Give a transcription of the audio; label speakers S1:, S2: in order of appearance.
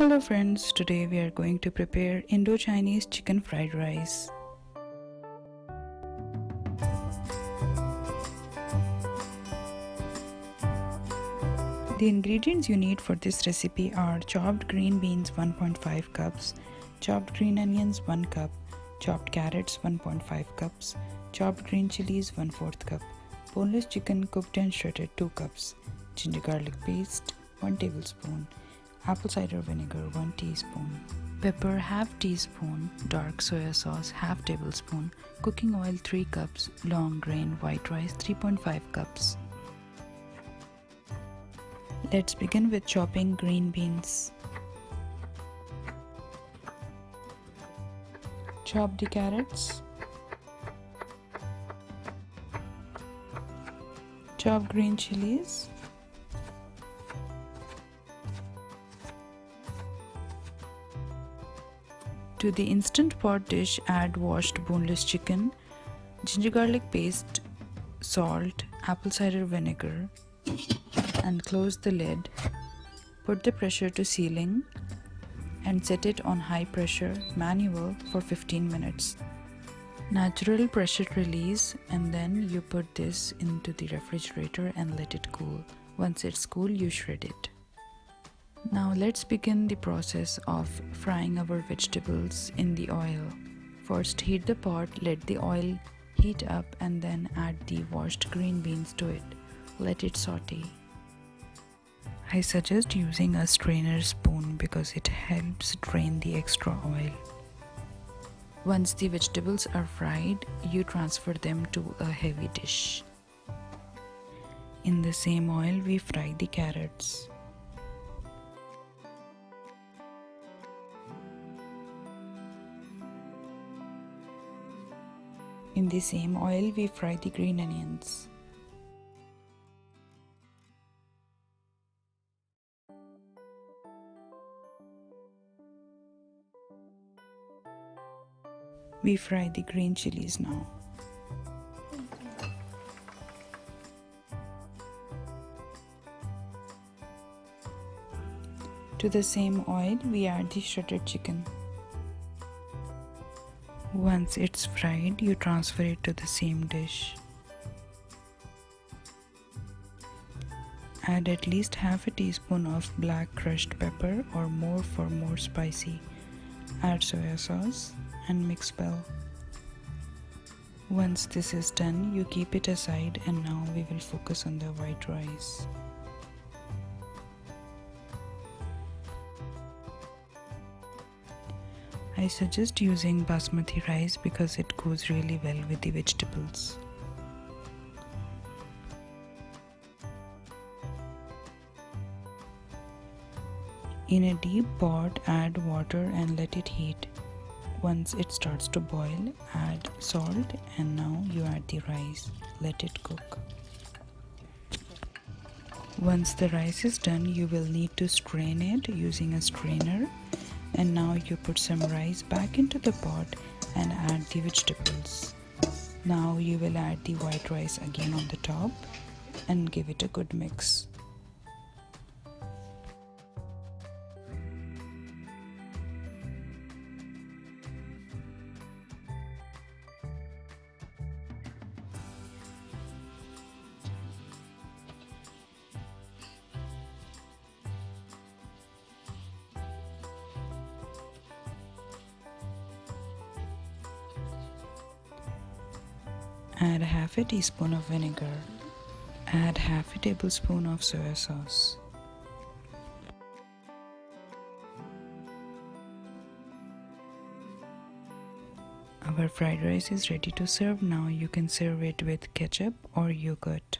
S1: Hello friends, today we are going to prepare Indo-Chinese chicken fried rice. The ingredients you need for this recipe are chopped green beans 1.5 cups, chopped green onions 1 cup, chopped carrots 1.5 cups, chopped green chilies 1/4 cup, boneless chicken cooked and shredded 2 cups, ginger garlic paste 1 tablespoon, apple cider vinegar 1 teaspoon, pepper half teaspoon, dark soya sauce half tablespoon, cooking oil 3 cups, long grain white rice 3.5 cups. Let's begin with chopping green beans. Chop the carrots. Chop green chilies. To the instant pot dish, add washed boneless chicken, ginger garlic paste, salt, apple cider vinegar, and close the lid. Put the pressure to ceiling and set it on high pressure manual for 15 minutes. Natural pressure release, and then you put this into the refrigerator and let it cool. Once it's cool, you shred it. Now let's begin the process of frying our vegetables in the oil. First heat the pot, let the oil heat up and then add the washed green beans to it. Let it saute. I suggest using a strainer spoon because it helps drain the extra oil. Once the vegetables are fried, you transfer them to a heavy dish. In the same oil, we fry the carrots. In the same oil, we fry the green onions. We fry the green chilies now. To the same oil, we add the shredded chicken. Once it's fried, you transfer it to the same dish. Add at least half a teaspoon of black crushed pepper or more for more spicy. Add soya sauce and mix well. Once this is done, you keep it aside, and now we will focus on the white rice. I suggest using basmati rice because it goes really well with the vegetables. In a deep pot, add water and let it heat. Once it starts to boil, add salt, and now you add the rice. Let it cook. Once the rice is done, you will need to strain it using a strainer. And now you put some rice back into the pot and add the vegetables. Now you will add the white rice again on the top and give it a good mix. Add half a teaspoon of vinegar. Add half a tablespoon of soya sauce. Our fried rice is ready to serve. Now you can serve it with ketchup or yogurt.